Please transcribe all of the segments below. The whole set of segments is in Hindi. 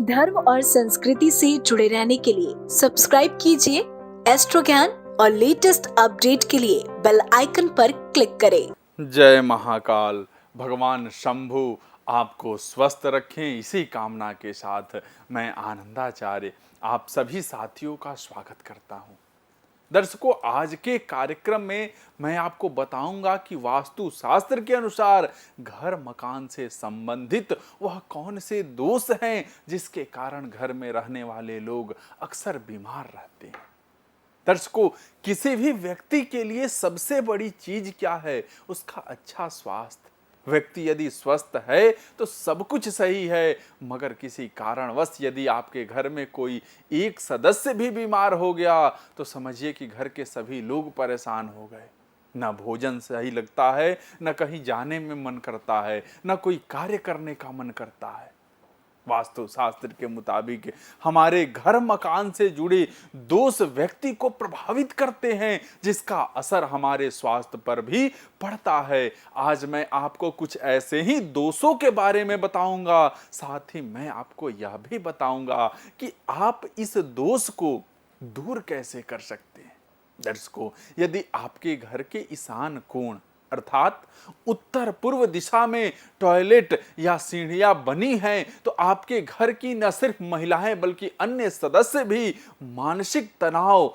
धर्म और संस्कृति से जुड़े रहने के लिए सब्सक्राइब कीजिए एस्ट्रो ज्ञान और लेटेस्ट अपडेट के लिए बेल आइकन पर क्लिक करें। जय महाकाल। भगवान शंभु आपको स्वस्थ रखें, इसी कामना के साथ मैं आनंदाचार्य आप सभी साथियों का स्वागत करता हूं। दर्शकों, आज के कार्यक्रम में मैं आपको बताऊंगा कि वास्तु शास्त्र के अनुसार घर मकान से संबंधित वह कौन से दोष हैं जिसके कारण घर में रहने वाले लोग अक्सर बीमार रहते हैं। दर्शकों, किसी भी व्यक्ति के लिए सबसे बड़ी चीज क्या है? उसका अच्छा स्वास्थ्य। व्यक्ति यदि स्वस्थ है तो सब कुछ सही है, मगर किसी कारणवश यदि आपके घर में कोई एक सदस्य भी बीमार हो गया तो समझिए कि घर के सभी लोग परेशान हो गए। न भोजन सही लगता है, न कहीं जाने में मन करता है, न कोई कार्य करने का मन करता है। वास्तु शास्त्र के मुताबिक हमारे घर मकान से जुड़े दोष व्यक्ति को प्रभावित करते हैं, जिसका असर हमारे स्वास्थ्य पर भी पड़ता है। आज मैं आपको कुछ ऐसे ही दोषों के बारे में बताऊंगा, साथ ही मैं आपको यह भी बताऊंगा कि आप इस दोष को दूर कैसे कर सकते हैं। दर्शकों, यदि आपके घर के ईशान कोण अर्थात उत्तर पूर्व दिशा में टॉयलेट या सीढ़ियां बनी हैं तो आपके घर की न सिर्फ महिलाएं बल्कि अन्य सदस्य भी मानसिक तनाव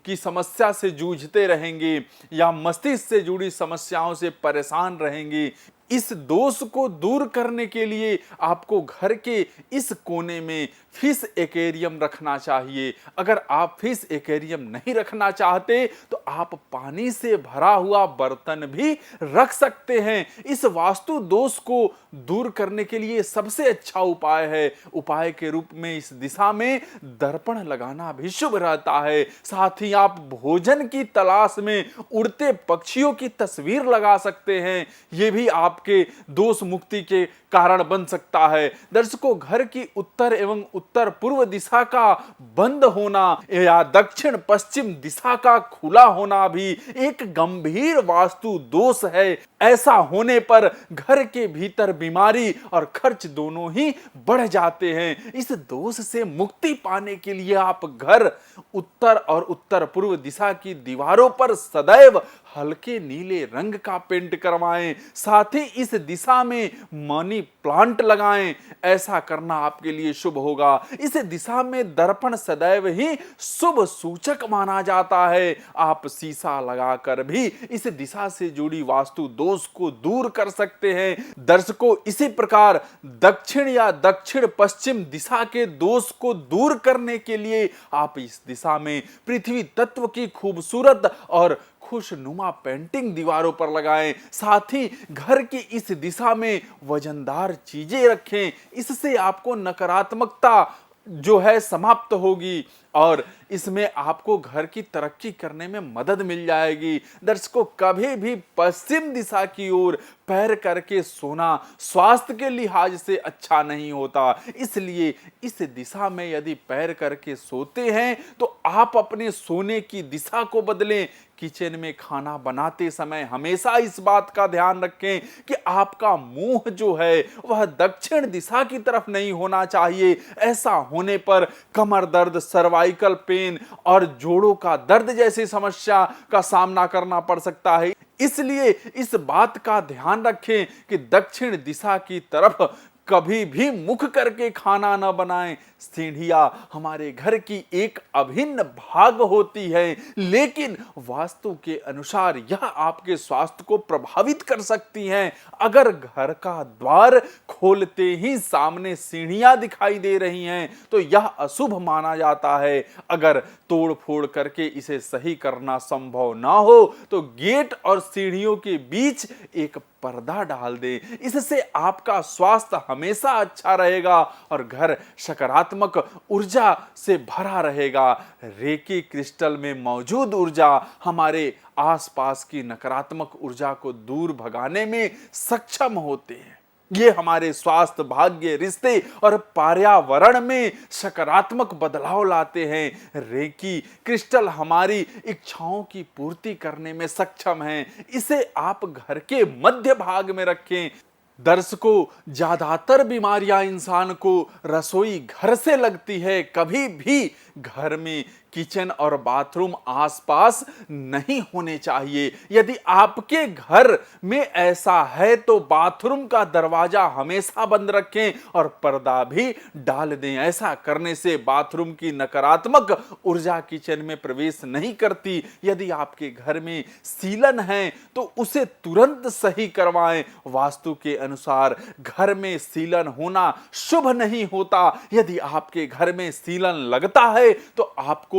की समस्या से जूझते रहेंगे या मस्तिष्क से जुड़ी समस्याओं से परेशान रहेंगे। इस दोष को दूर करने के लिए आपको घर के इस कोने में फिश एक्वेरियम रखना चाहिए। अगर आप फिश एक्वेरियम नहीं रखना चाहते तो आप पानी से भरा हुआ बर्तन भी रख सकते हैं। इस वास्तु दोष को दूर करने के लिए सबसे अच्छा उपाय के रूप में इस दिशा में दर्पण लगाना भी शुभ रहता है। साथ ही आप भोजन की तलाश में उड़ते पक्षियों की तस्वीर लगा सकते हैं, ये भी आपके दोष मुक्ति के कारण बन सकता है। दर्शकों, घर की उत्तर एवं उत्तर पूर्व दिशा का बंद होना या दक्षिण पश्चिम दिशा का खुला होना भी एक गंभीर वास्तु दोष है। ऐसा होने पर घर के भीतर बीमारी और खर्च दोनों ही बढ़ जाते हैं। इस दोष से मुक्ति पाने के लिए आप घर उत्तर और उत्तर पूर्व दिशा की दीवारों पर सदैव हल्के नीले रंग का पेंट करवाएं। साथ ही इस दिशा में मनी प्लांट लगाएं। ऐसा करना आपके लिए शुभ होगा। इस दिशा में दर्पण सदैव ही शुभ सूचक माना जाता है। आप शीशा लगाकर भी इस दिशा से जुड़ी वास्तु दोष को दूर कर सकते हैं। दर्शकों, इसी प्रकार दक्षिण या दक्षिण पश्चिम दिशा के दोष को दूर करने के लिए आप इस दिशा में पृथ्वी तत्व की खूबसूरत और खुशनुमा पेंटिंग दीवारों पर लगाएं। साथ ही घर की इस दिशा में वजनदार चीजें रखें। इससे आपको नकारात्मकता जो है समाप्त होगी और इसमें आपको घर की तरक्की करने में मदद मिल जाएगी। दर्शकों, कभी भी पश्चिम दिशा की ओर पैर करके सोना स्वास्थ्य के लिहाज से अच्छा नहीं होता। इसलिए इस दिशा में यदि पैर करके सोते हैं तो आप अपने सोने की दिशा को बदलें। किचन में खाना बनाते समय हमेशा इस बात का ध्यान रखें कि आपका मुंह जो है वह दक्षिण दिशा की तरफ नहीं होना चाहिए। ऐसा होने पर कमर दर्द, सर्वाइकल पेन और जोड़ों का दर्द जैसी समस्या का सामना करना पड़ सकता है। इसलिए इस बात का ध्यान रखें कि दक्षिण दिशा की तरफ कभी भी मुख करके खाना न बनाएं। सीढ़ियां हमारे घर की एक अभिन्न भाग होती है, लेकिन वास्तु के अनुसार यह आपके स्वास्थ्य को प्रभावित कर सकती हैं। अगर घर का द्वार खोलते ही सामने सीढ़ियां दिखाई दे रही हैं तो यह अशुभ माना जाता है। अगर तोड़ फोड़ करके इसे सही करना संभव ना हो तो गेट और सीढ़ियों के बीच एक पर्दा डाल दें। इससे आपका स्वास्थ्य हमेशा अच्छा रहेगा और घर सकारात्मक ऊर्जा से भरा रहेगा। रेकी क्रिस्टल में मौजूद ऊर्जा हमारे आसपास की नकारात्मक ऊर्जा को दूर भगाने में सक्षम होते हैं। ये हमारे स्वास्थ्य, भाग्य, रिश्ते और पर्यावरण में सकारात्मक बदलाव लाते हैं। रेकी क्रिस्टल हमारी इच्छाओं की पूर्ति करने में सक्षम है। इसे आप घर के मध्य भाग में रखें। दर्शकों, ज्यादातर बीमारियां इंसान को रसोई घर से लगती है। कभी भी घर में किचन और बाथरूम आसपास नहीं होने चाहिए। यदि आपके घर में ऐसा है तो बाथरूम का दरवाजा हमेशा बंद रखें और पर्दा भी डाल दें। ऐसा करने से बाथरूम की नकारात्मक ऊर्जा किचन में प्रवेश नहीं करती। यदि आपके घर में सीलन है तो उसे तुरंत सही करवाएं। वास्तु के अनुसार घर में सीलन होना शुभ नहीं होता। यदि आपके घर में सीलन लगता है तो आपको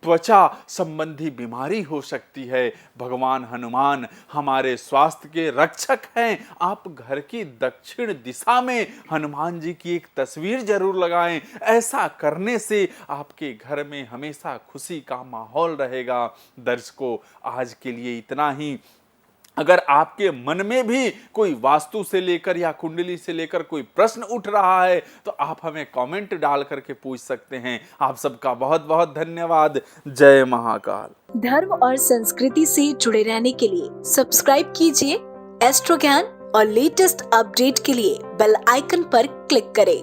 त्वचा संबंधी बीमारी हो सकती है। भगवान हनुमान हमारे स्वास्थ्य के रक्षक हैं। आप घर की दक्षिण दिशा में हनुमान जी की एक तस्वीर जरूर लगाएं। ऐसा करने से आपके घर में हमेशा खुशी का माहौल रहेगा। दर्शकों, आज के लिए इतना ही। अगर आपके मन में भी कोई वास्तु से लेकर या कुंडली से लेकर कोई प्रश्न उठ रहा है तो आप हमें कमेंट डाल करके पूछ सकते हैं। आप सबका बहुत बहुत धन्यवाद। जय महाकाल। धर्म और संस्कृति से जुड़े रहने के लिए सब्सक्राइब कीजिए एस्ट्रो ज्ञान और लेटेस्ट अपडेट के लिए बेल आइकन पर क्लिक करें।